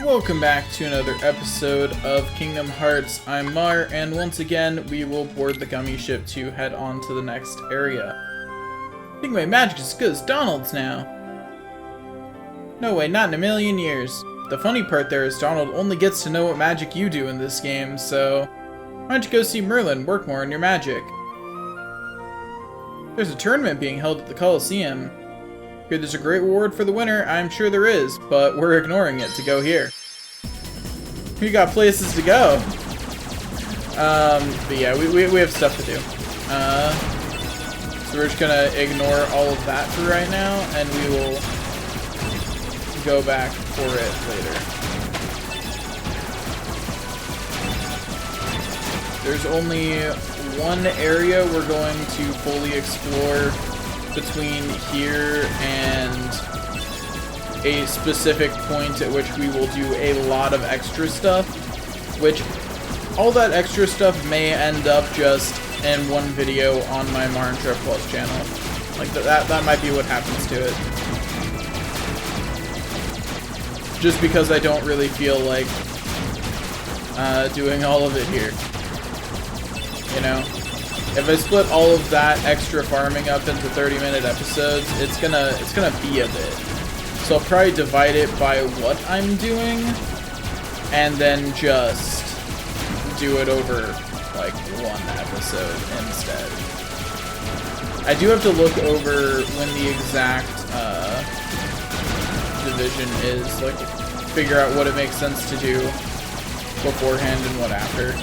Welcome back to another episode of Kingdom Hearts. I'm Mar, and once again, we will board the gummy ship to head on to the next area. I think my magic is as good as Donald's now. No way, not in a million years. The funny part there is Donald only gets to know what magic you do in this game, so why don't you go see Merlin, work more on your magic. There's a tournament being held at the Coliseum. Here, there's a great reward for the winner. I'm sure there is, but we're ignoring it to go here. We got places to go. But yeah, we have stuff to do. So we're just gonna ignore all of that for right now, and we will go back for it later. There's only one area we're going to fully explore between here and a specific point at which we will do a lot of extra stuff, which all that extra stuff may end up just in one video on my Marintra Plus channel. Like that might be what happens to it. Just because I don't really feel like doing all of it here. You know? If I split all of that extra farming up into 30-minute episodes, it's gonna be a bit. So I'll probably divide it by what I'm doing, and then just do it over like one episode instead. I do have to look over when the exact division is, like figure out what it makes sense to do beforehand and what after.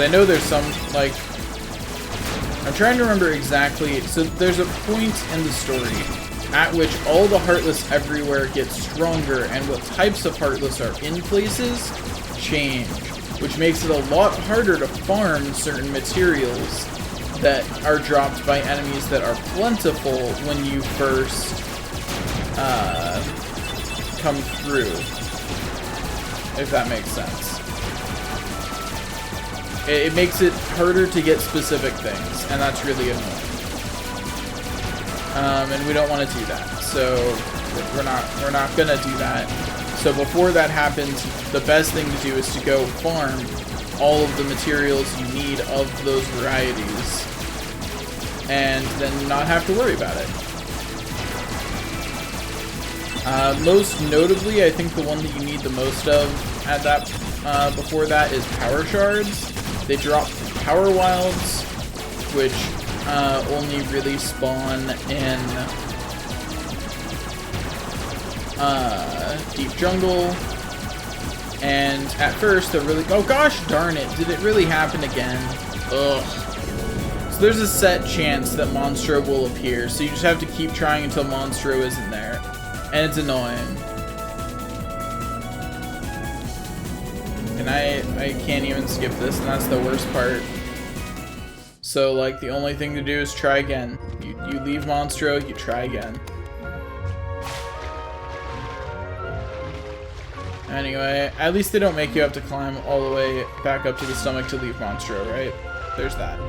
I know there's some, like, I'm trying to remember exactly, so there's a point in the story at which all the Heartless everywhere get stronger, and what types of Heartless are in places change, which makes it a lot harder to farm certain materials that are dropped by enemies that are plentiful when you first come through, if that makes sense. It makes it harder to get specific things, and that's really annoying. And we don't want to do that, so we're not gonna do that. So before that happens, the best thing to do is to go farm all of the materials you need of those varieties, and then not have to worry about it. Most notably, I think the one that you need the most of at that before that is power shards. They drop Power Wilds, which only really spawn in Deep Jungle. And at first, they're really... Oh gosh darn it, did it really happen again? Ugh. So there's a set chance that Monstro will appear, so you just have to keep trying until Monstro isn't there. And it's annoying. And I can't even skip this, and that's the worst part. So, like, the only thing to do is try again. You leave Monstro, you try again. Anyway, at least they don't make you have to climb all the way back up to the stomach to leave Monstro, right? There's that.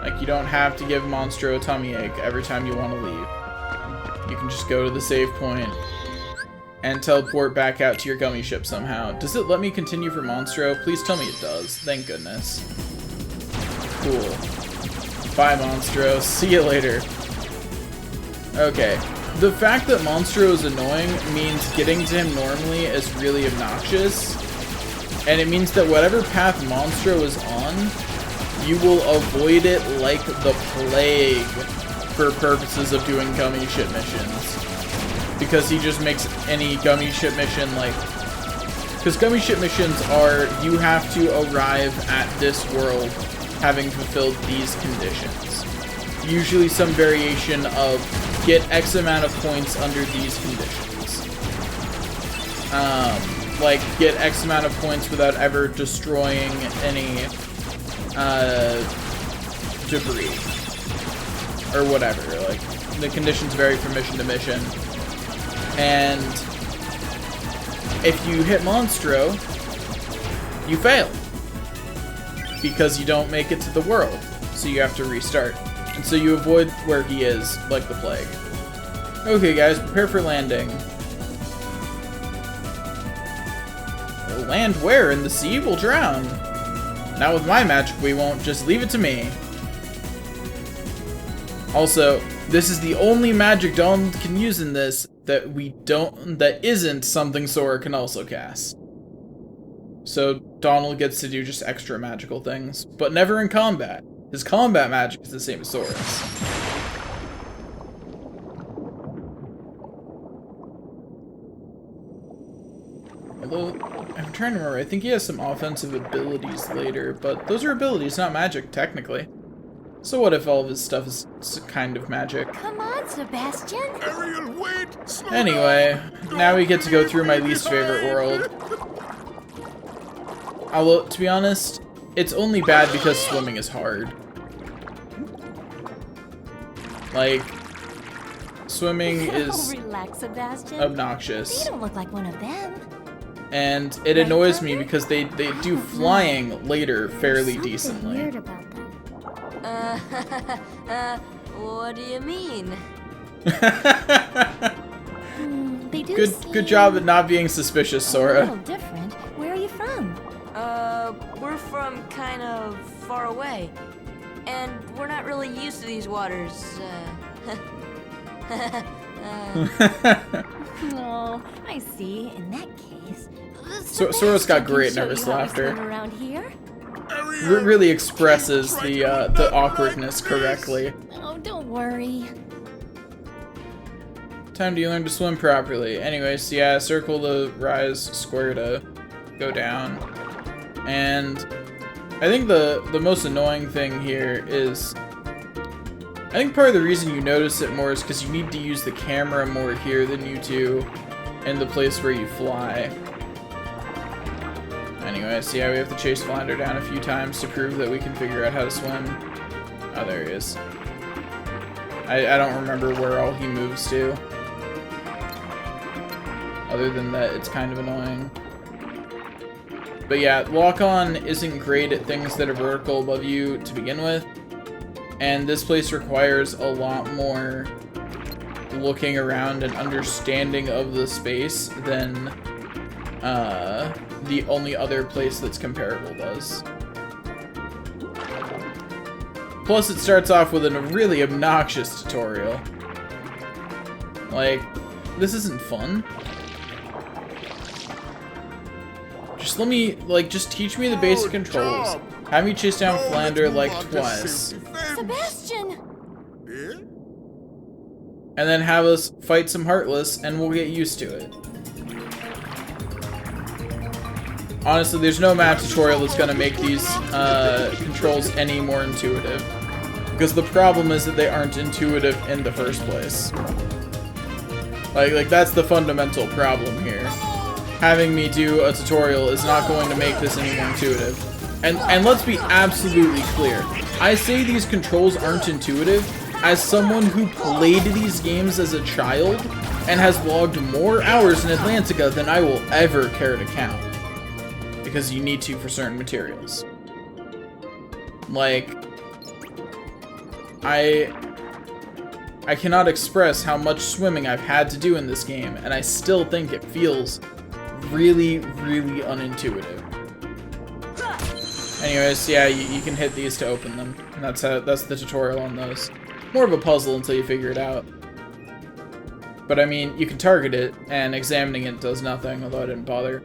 Like, you don't have to give Monstro a tummy ache every time you want to leave. You can just go to the save point and teleport back out to your gummy ship somehow. Does it let me continue for Monstro? Please tell me it does. Thank goodness. Cool. Bye, Monstro. See you later. Okay. The fact that Monstro is annoying means getting to him normally is really obnoxious. And it means that whatever path Monstro is on, you will avoid it like the plague for purposes of doing gummy ship missions. Because he just makes any gummy ship mission like... Because gummy ship missions are, you have to arrive at this world having fulfilled these conditions. Usually some variation of get X amount of points under these conditions. Like get X amount of points without ever destroying any debris. Or whatever. Like, the conditions vary from mission to mission. And if you hit Monstro, you fail. Because you don't make it to the world. So you have to restart. And so you avoid where he is, like the plague. Okay, guys, prepare for landing. We'll land where? In the sea? We'll drown. Not with my magic, we won't. Just leave it to me. Also, this is the only magic Donald can use in this that isn't something Sora can also cast. So Donald gets to do just extra magical things, but never in combat. His combat magic is the same as Sora's. Although, I'm trying to remember, I think he has some offensive abilities later, but those are abilities, not magic, technically. So what if all of his stuff is kind of magic? Come on, Sebastian. Ariel, wait! Anyway, now we get to go through my least favorite world. Although, to be honest, it's only bad because swimming is hard. Like, swimming is relax, Sebastian. obnoxious. You don't look like one of them. And it annoys me because they do flying later fairly Something decently. weird about them. What do you mean? They do Good job at not being suspicious, a Sora. little different. Where are you from? We're from kind of far away. And we're not really used to these waters. Oh, I see. In that case, Sora's got great Sebastian can show nervous you how to laughter. swim around here. Really expresses the awkwardness correctly. Oh, don't worry. Time do you learn to swim properly? Anyways, yeah, circle to rise, square to go down. And I think the most annoying thing here is, I think part of the reason you notice it more is because you need to use the camera more here than you do in the place where you fly. Anyway, so yeah, we have to chase Flounder down a few times to prove that we can figure out how to swim. Oh, there he is. I don't remember where all he moves to. Other than that, it's kind of annoying. But yeah, lock-on isn't great at things that are vertical above you to begin with. And this place requires a lot more looking around and understanding of the space than the only other place that's comparable does. Plus, it starts off with a really obnoxious tutorial. Like, this isn't fun. Just let me, just teach me the basic controls. Have me chase down Flounder like twice. Sebastian! And then have us fight some Heartless, and we'll get used to it. Honestly, there's no map tutorial that's gonna make these controls any more intuitive. Because the problem is that they aren't intuitive in the first place. Like that's the fundamental problem here. Having me do a tutorial is not going to make this any more intuitive. And let's be absolutely clear. I say these controls aren't intuitive as someone who played these games as a child and has logged more hours in Atlantica than I will ever care to count. Because you need to for certain materials. Like, I cannot express how much swimming I've had to do in this game, and I still think it feels really, really unintuitive. Anyways, yeah, you can hit these to open them, and that's the tutorial on those. More of a puzzle until you figure it out. But I mean, you can target it, and examining it does nothing, although I didn't bother.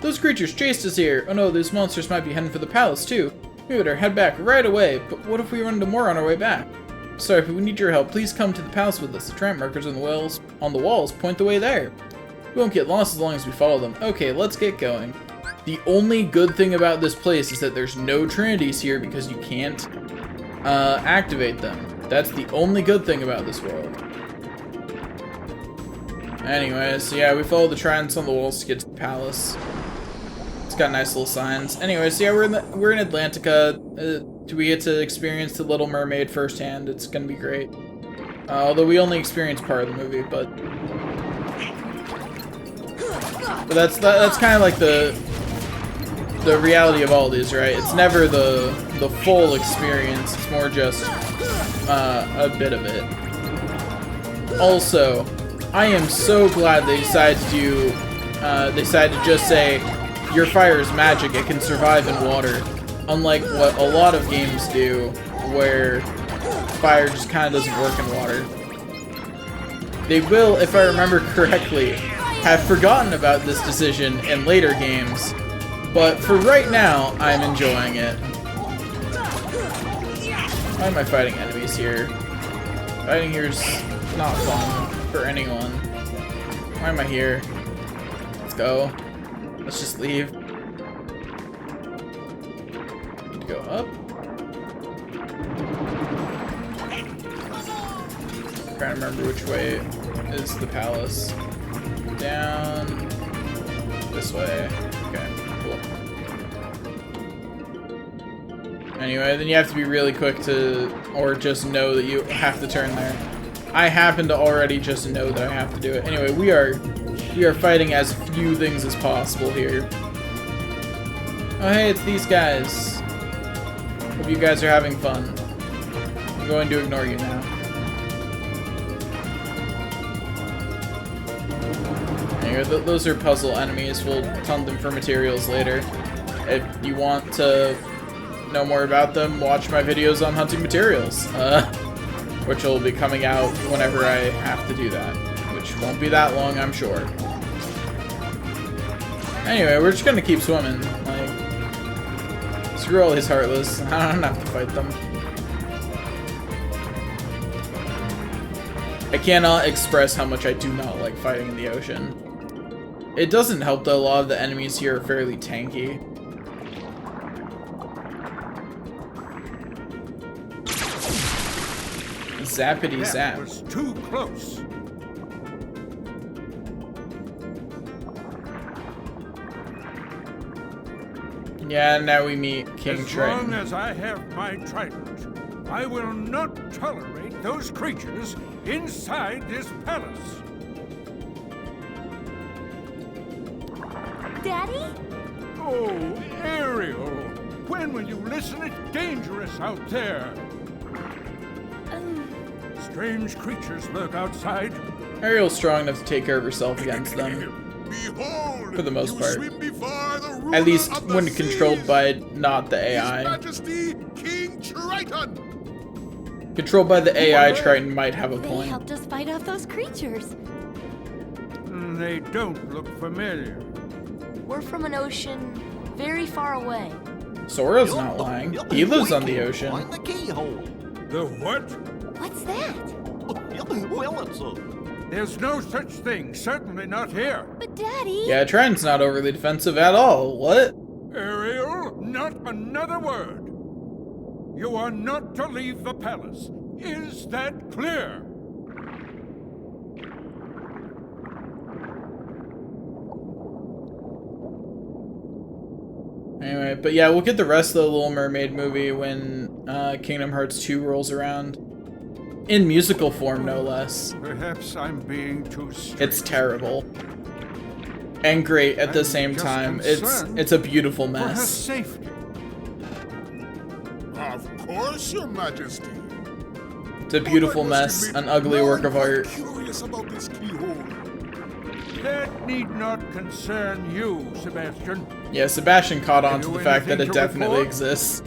Those creatures chased us here! Oh no, those monsters might be heading for the palace too. We better head back right away, but what if we run into more on our way back? Sorry, but we need your help. Please come to the palace with us. The tramp markers on the walls point the way there. We won't get lost as long as we follow them. Okay, let's get going. The only good thing about this place is that there's no trinities here because you can't activate them. That's the only good thing about this world. Anyways, so yeah, we follow the tridents on the walls to get to the palace. It's got nice little signs. Anyways, so yeah, we're in Atlantica. We get to experience the Little Mermaid firsthand. It's gonna be great. Although we only experienced part of the movie, but that's kind of like the reality of all these, right? It's never the full experience. It's more just a bit of it. Also, I am so glad they decided to just say, your fire is magic, it can survive in water. Unlike what a lot of games do, where fire just kind of doesn't work in water. They will, if I remember correctly, have forgotten about this decision in later games, but for right now, I'm enjoying it. Why am I fighting enemies here? Fighting here's not fun for anyone. Why am I here? Let's go. Let's just leave. Go up. I'm trying to remember which way is the palace. Down this way. Okay, cool. Anyway, then you have to be really quick to, or just know that you have to turn there. I happen to already just know that I have to do it. Anyway, we are fighting as few things as possible here. Oh hey, it's these guys. Hope you guys are having fun. I'm going to ignore you now. Anyway, those are puzzle enemies. We'll hunt them for materials later. If you want to know more about them, watch my videos on hunting materials, which will be coming out whenever I have to do that, which won't be that long, I'm sure. Anyway, we're just gonna keep swimming. Like, screw all these Heartless. I don't have to fight them. I cannot express how much I do not like fighting in the ocean. It doesn't help that a lot of the enemies here are fairly tanky. Zappity zap. That was too close. Yeah, now we meet King Triton. As long as I have my trident, I will not tolerate those creatures inside this palace. Daddy? Oh, Ariel, when will you listen? It's dangerous out there. Strange creatures lurk outside. Ariel's strong enough to take care of herself against them. Behold, For the most part. The At least of the when seas. controlled by not the AI. His Majesty, King Triton. Controlled by the AI, Triton might have a They point. helped us fight off those creatures. They don't look familiar. We're from an ocean very far away. Sora's not lying. He lives on the ocean. Find the keyhole. The what? What's that? Well, it's a... There's no such thing, certainly not here. But Daddy... Yeah, Triton's not overly defensive at all. What? Ariel, not another word. You are not to leave the palace. Is that clear? Anyway, but yeah, we'll get the rest of the Little Mermaid movie when Kingdom Hearts 2 rolls around. In musical form, no less. Perhaps I'm being too strict. It's terrible. And great at the same just time. concerned It's a beautiful for her mess. safety. Of course, Your Majesty. It's a beautiful What mess, must you an be ugly work of now art. Curious about this keyhole. That need not concern you, Sebastian. Yeah, Sebastian caught on to you the fact that anything it to definitely report? exists.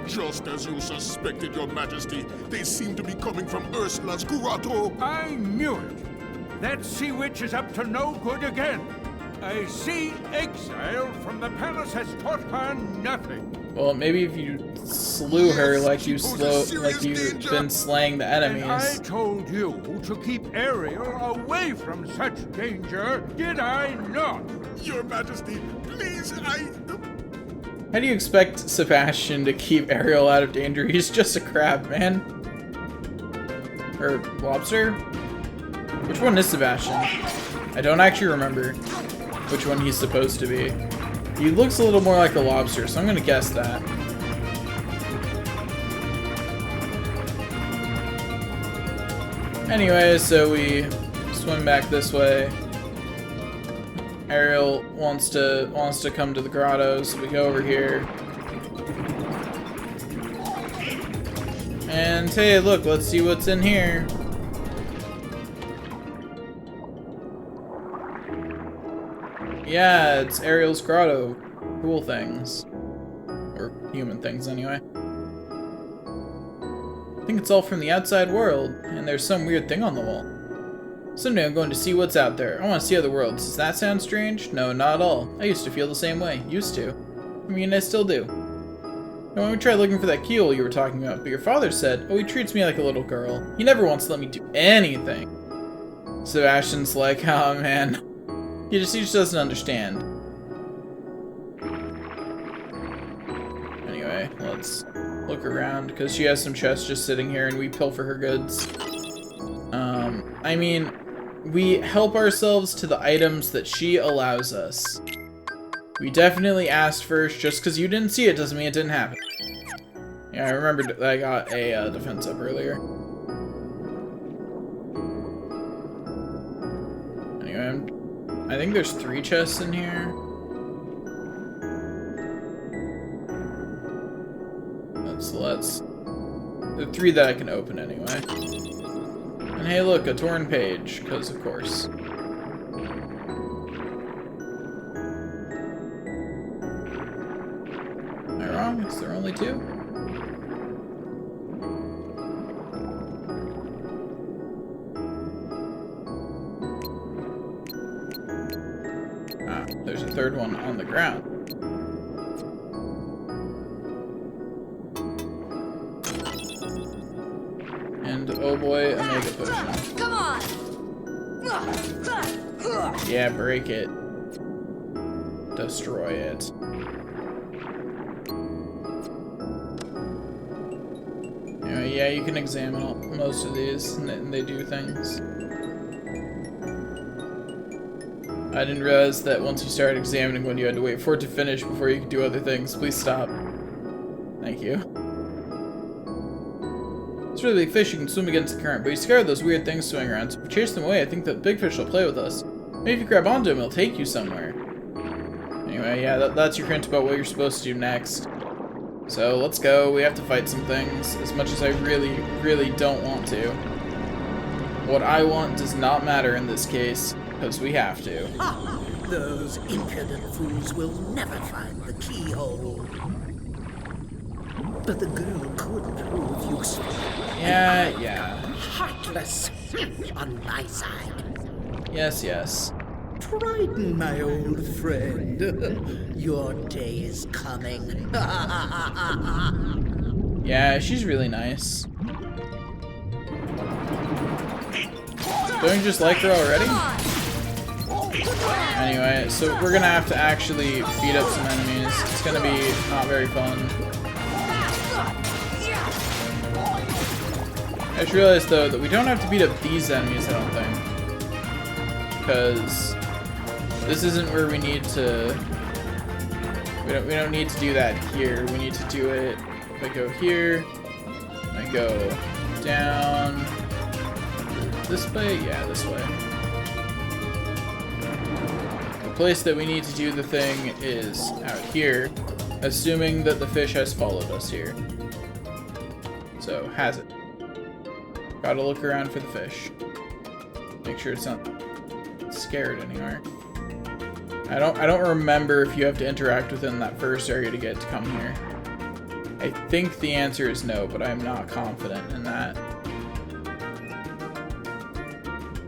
Just as you suspected, Your Majesty, they seem to be coming from Ursula's grotto. I knew it. That sea witch is up to no good again. A sea exile from the palace has taught her nothing. Well, maybe if you slew her like you've been slaying the And I enemies. told you to keep Ariel away from such danger, did I not? Your Majesty, please, How do you expect Sebastian to keep Ariel out of danger? He's just a crab, man. Or lobster? Which one is Sebastian? I don't actually remember which one he's supposed to be. He looks a little more like a lobster, so I'm gonna guess that. Anyway, so we swim back this way. Ariel wants to come to the grotto, so we go over here. And hey, look, let's see what's in here. Yeah, it's Ariel's grotto. Cool things. Or human things, anyway. I think it's all from the outside world, and there's some weird thing on the wall. Someday I'm going to see what's out there. I want to see other worlds. Does that sound strange? No, not at all. I used to feel the same way. Used to. I mean, I still do. And when we tried looking for that keyhole you were talking about, but your father said, oh, he treats me like a little girl. He never wants to let me do anything. Sebastian's like, oh man. He just doesn't understand. Anyway, let's look around, because she has some chests just sitting here and we pilfer her goods. I mean, we help ourselves to the items that she allows us. We definitely asked first. Just because you didn't see it doesn't mean it didn't happen. Yeah, I remembered that I got a defense up earlier. Anyway, I think there's 3 chests in here. Let's... The 3 that I can open anyway. And hey look, a torn page, because of course. Am I wrong? Is there only 2? Ah, there's a 3rd one on the ground. And oh boy, a mega potion. Come on! Yeah, break it. Destroy it. Anyway, yeah, you can examine most of these, and they do things. I didn't realize that once you started examining one, you had to wait for it to finish before you could do other things. Please stop. Thank you. It's a really big fish, you can swim against the current, but you scared those weird things swimming around, so if you chase them away, I think the big fish will play with us. Maybe if you grab onto him, he'll take you somewhere. Anyway, yeah, that's your hint about what you're supposed to do next. So, let's go. We have to fight some things, as much as I really, really don't want to. What I want does not matter in this case, because we have to. Ha! Those impudent fools will never find the keyhole. But the girl could prove useful. Yeah. Heartless. On my side. Yes. Triton, my old friend. Your day is coming. Yeah, she's really nice. Don't you just like her already? Anyway, so we're gonna have to actually beat up some enemies. It's gonna be not very fun. I just realized though that we don't have to beat up these enemies, I don't think. Because this isn't where we need to... We don't need to do that here. We need to do it... If I go here, I go down... This way? Yeah, this way. The place that we need to do the thing is out here, assuming that the fish has followed us here. So, has it. Gotta look around for the fish. Make sure it's not scared anywhere. I don't remember if you have to interact within that first area to get it to come here. I think the answer is no, but I'm not confident in that.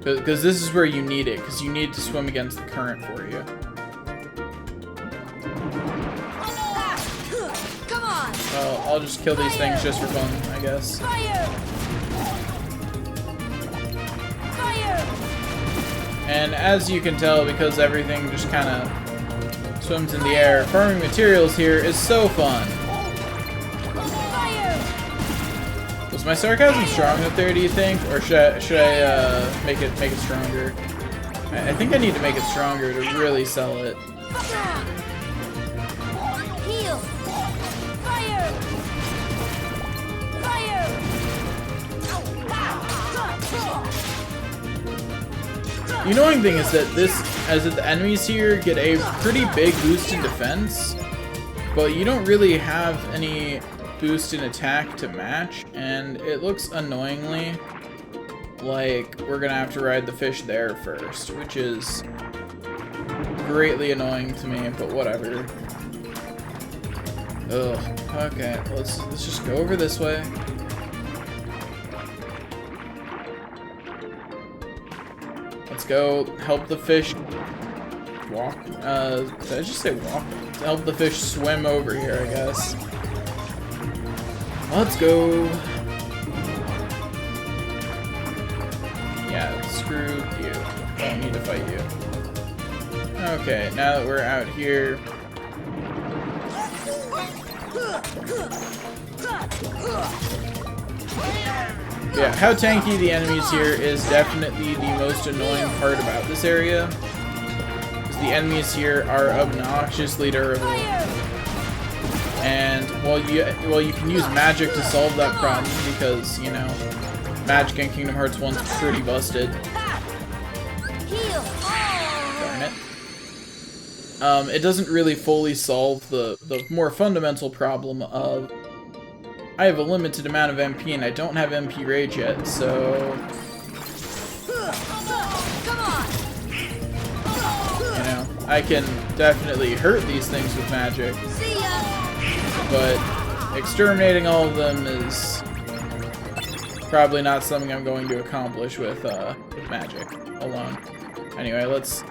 Because this is where you need it, because you need to swim against the current for you. Come on! Well, I'll just kill these things just for fun, I guess. Fire! Fire! And as you can tell, because everything just kind of swims in the air, farming materials here is so fun. Fire! Was my sarcasm strong up there, do you think? Or should I make it stronger? I think I need to make it stronger to really sell it. Heal! Fire! Fire! The annoying thing is that the enemies here get a pretty big boost in defense, but you don't really have any boost in attack to match, and it looks annoyingly like we're gonna have to ride the fish there first, which is greatly annoying to me, but whatever. Ugh. Okay, let's just go over this way. Let's go help the fish walk. Did I just say walk? To help the fish swim over here, I guess. Let's go. Yeah, screw you. Don't need to fight you. Okay, now that we're out here. Yeah, how tanky the enemies here is definitely the most annoying part about this area. Because the enemies here are obnoxiously durable. And while you can use magic to solve that problem, because, you know, magic in Kingdom Hearts 1's pretty busted. Darn it. It doesn't really fully solve the more fundamental problem of I have a limited amount of MP and I don't have MP Rage yet, so... You know, I can definitely hurt these things with magic, but exterminating all of them is probably not something I'm going to accomplish with magic alone. Anyway, let's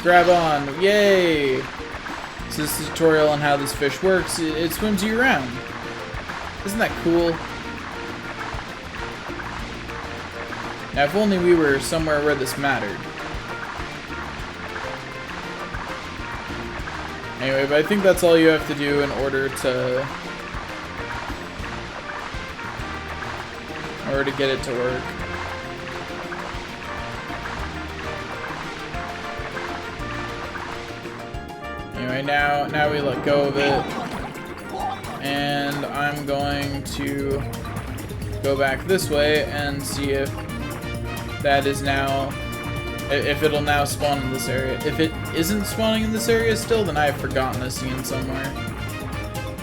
grab on. Yay! So this is a tutorial on how this fish works. It swims you around. Isn't that cool? Now, if only we were somewhere where this mattered. Anyway, but I think that's all you have to do in order to get it to work. Anyway, now we let go of it. And I'm going to go back this way and see if that is now, if it'll now spawn in this area. If it isn't spawning in this area still, then I have forgotten a scene somewhere.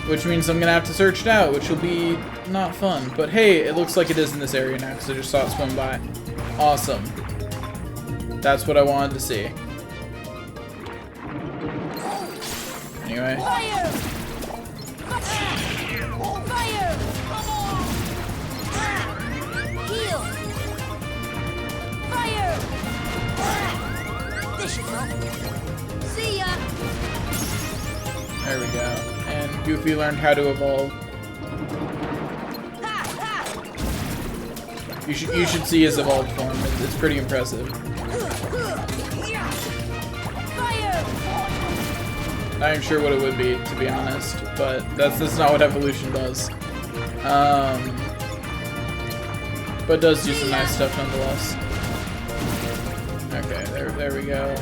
Which means I'm gonna have to search it out, which will be not fun. But hey, it looks like it is in this area now, because I just saw it swim by. Awesome. That's what I wanted to see. Anyway. Fire! Heal! Fire! This should help. See ya! There we go. And Goofy learned how to evolve. You should see his evolved form. It's pretty impressive. Not even sure what it would be, to be honest, but that's not what evolution does. But it does do some nice stuff nonetheless. Okay, there we go.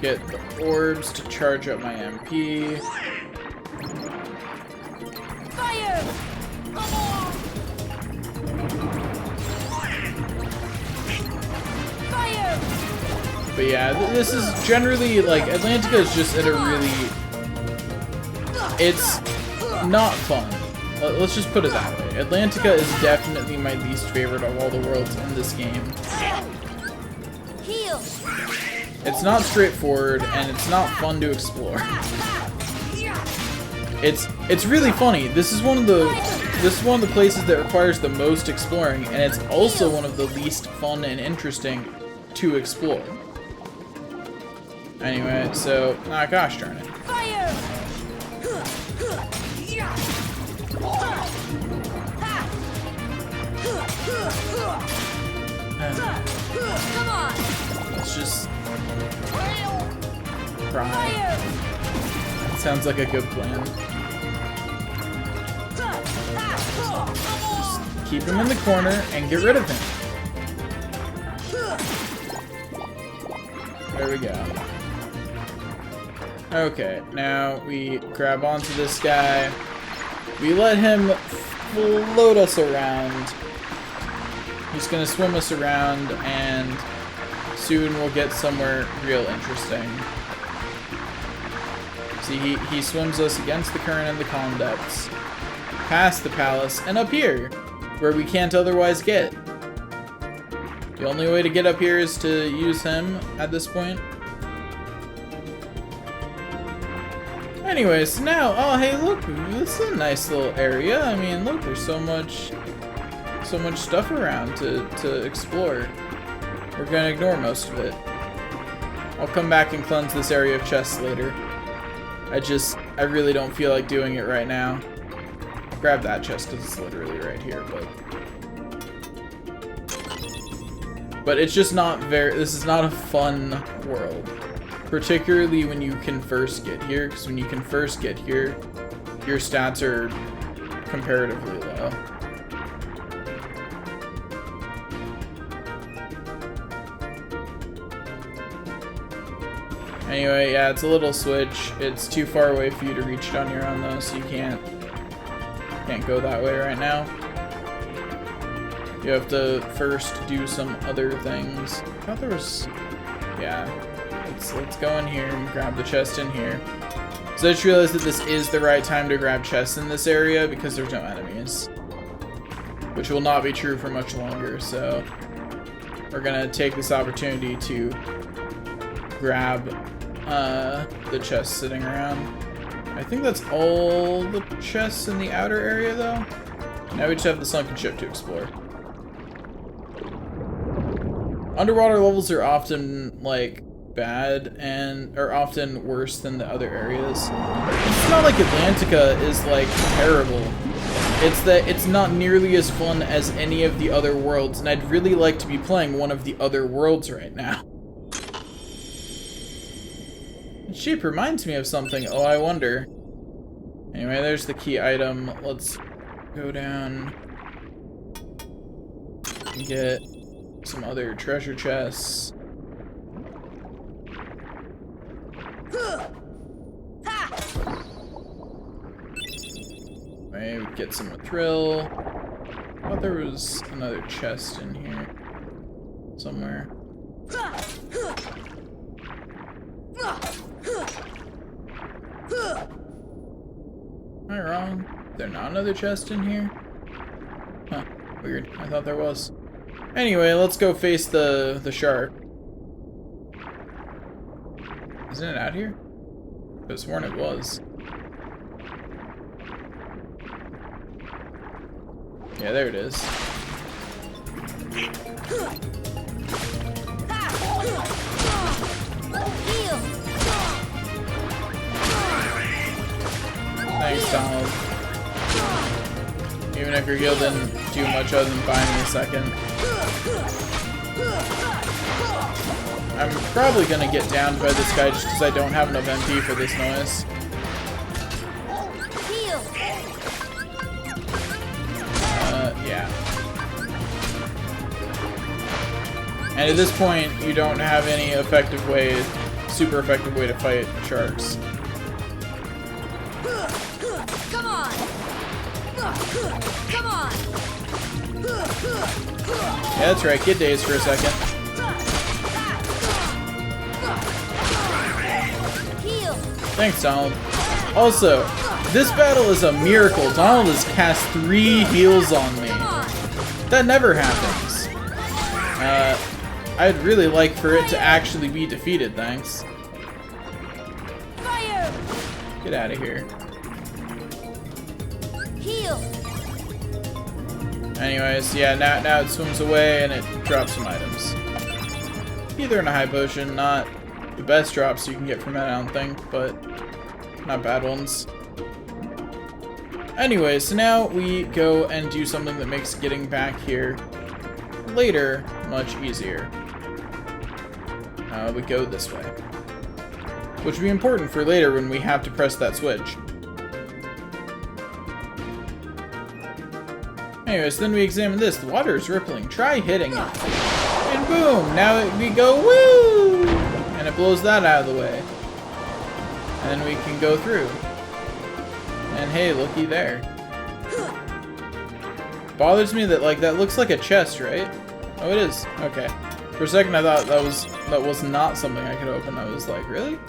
Get the orbs to charge up my MP. Fire! Fire! But yeah, this is generally, like, Atlantica is just at a really... It's not fun. Let's just put it that way. Atlantica is definitely my least favorite of all the worlds in this game. Heal! It's not straightforward, and it's not fun to explore. It's really funny. This is one of the places that requires the most exploring, and it's also one of the least fun and interesting to explore. Anyway, so gosh darn it. Fire! Come on! Let's just cry. Fire! Sounds like a good plan. Just keep him in the corner and get rid of him. There we go. Okay, now we grab onto this guy. We let him float us around. He's gonna swim us around, and soon we'll get somewhere real interesting. See, he swims us against the current and the calm depths, past the palace, and up here, where we can't otherwise get. The only way to get up here is to use him at this point. Anyways, so now, oh hey, look, this is a nice little area. I mean, look, there's so much stuff around to explore. We're gonna ignore most of it. I'll come back and cleanse this area of chests later. I really don't feel like doing it right now. Grab that chest because it's literally right here, but it's just not this is not a fun world. Particularly when you can first get here, because when you can first get here, your stats are comparatively low. Anyway, yeah, it's a little switch. It's too far away for you to reach it on your own though, so you can't go that way right now. You have to first do some other things. I thought there was, yeah. Let's go in here and grab the chest in here. So I just realized that this is the right time to grab chests in this area because there's no enemies. Which will not be true for much longer, so we're gonna take this opportunity to grab the chests sitting around. I think that's all the chests in the outer area though. Now we just have the sunken ship to explore. Underwater levels are often like bad and are often worse than the other areas. It's not like Atlantica is like terrible. It's that it's not nearly as fun as any of the other worlds, and I'd really like to be playing one of the other worlds right now. The shape reminds me of something. Oh, I wonder. Anyway, there's the key item. Let's go down and get some other treasure chests. Maybe get some thrill. I thought there was another chest in here somewhere. Am I wrong? Is there not another chest in here? Huh, weird. I thought there was. Anyway, let's go face the shark. Isn't it out here? I could have sworn it was. Yeah, there it is. Thanks, Donald. Even if your guild didn't do much other than buy me a second. I'm probably gonna get downed by this guy just because I don't have enough MP for this noise. Yeah. And at this point, you don't have any effective way, super effective way to fight sharks. Come on! Come on! Yeah, that's right. Get dazed for a second. Heal! Thanks, Donald. Also, this battle is a miracle. Donald has cast 3 heals on me. That never happens. I'd really like for it to actually be defeated, thanks. Fire! Get out of here. Heal! Anyways, yeah, now it swims away and it drops some items. Either in a high potion, not the best drops you can get from it, I don't think, but not bad ones. Anyway, so now we go and do something that makes getting back here later much easier. We go this way. Which will be important for later when we have to press that switch. Anyways, then we examine this. The water is rippling. Try hitting it. And boom! Now we go woo! And it blows that out of the way. And then we can go through. And hey, looky there. Bothers me that like that looks like a chest, right? Oh, it is. Okay. For a second, I thought that was not something I could open. I was like, really?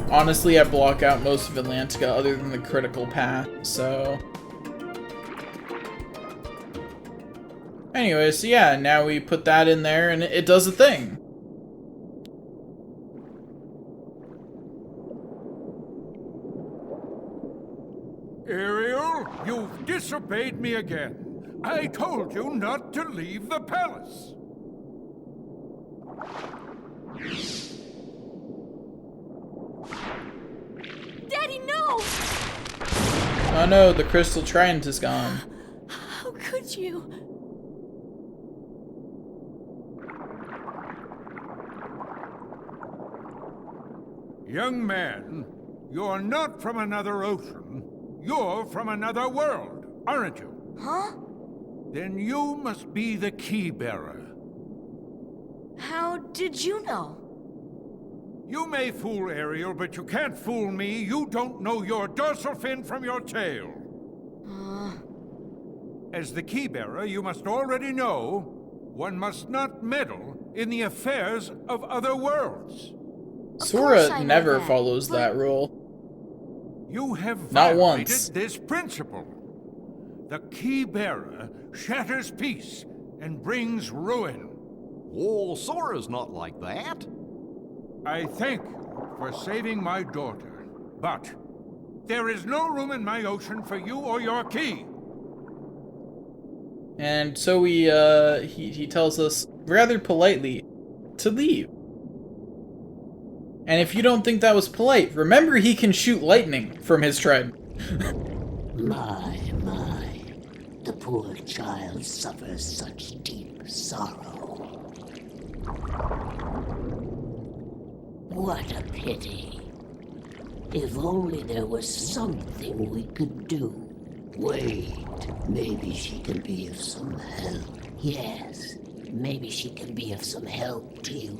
Honestly, I block out most of Atlantica other than the critical path, so. Anyway, so yeah, now we put that in there and it does a thing. disobeyed me again. I told you not to leave the palace. Daddy, no! Oh no, the crystal trident is gone. How could you? Young man, you're not from another ocean. You're from another world, aren't you? Huh? Then you must be the key bearer. How did you know? You may fool Ariel, but you can't fool me. You don't know your dorsal fin from your tail. As the key bearer, you must already know one must not meddle in the affairs of other worlds. Sora never follows that rule. You have Not violated once. this principle. The key bearer shatters peace and brings ruin. Oh, Sora's not like that. I thank you for saving my daughter, but there is no room in my ocean for you or your key. And so he tells us rather politely to leave. And if you don't think that was polite, remember he can shoot lightning from his trident. My. The poor child suffers such deep sorrow. What a pity. If only there was something we could do. Wait, maybe she can be of some help. Yes, maybe she can be of some help to you.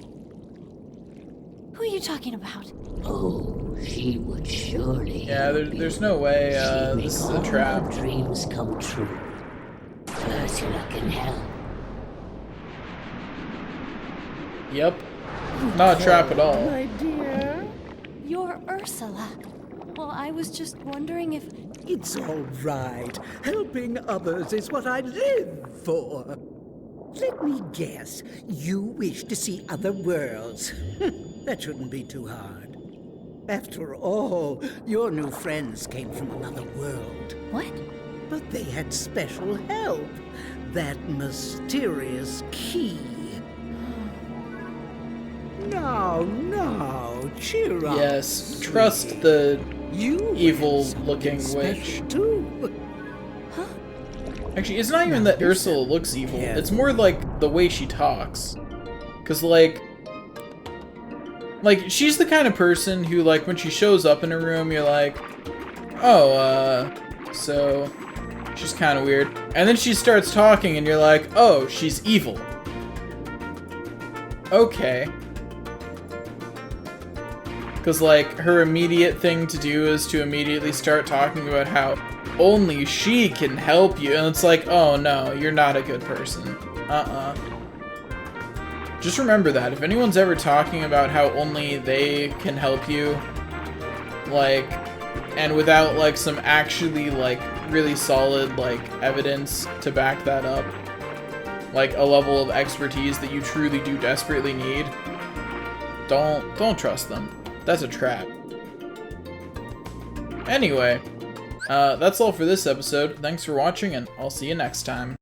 Who are you talking about? Oh, she would surely. Yeah, there's no way this is a trap. All dreams come true. Ursula can help. Yep. Not a trap at all. My dear, You're Ursula. Well, I was just wondering if... it's all right. Helping others is what I live for. Let me guess. You wish to see other worlds. That shouldn't be too hard. After all, your new friends came from another world. What? But they had special help. That mysterious key. Now, cheer up. Yes, trust the You evil-looking special witch. too. Actually, it's not even that Ursula looks evil. It's more like the way she talks. 'Cause like, she's the kind of person who, like, when she shows up in a room, you're like, oh, so she's kind of weird. And then she starts talking, and you're like, oh, she's evil. Okay. Because, like, her immediate thing to do is to immediately start talking about how only she can help you. And it's like, oh no, you're not a good person. Just remember that. If anyone's ever talking about how only they can help you, like, and without, like, some actually, like, really solid, like, evidence to back that up, like, a level of expertise that you truly do desperately need, don't trust them. That's a trap. Anyway, that's all for this episode. Thanks for watching, and I'll see you next time.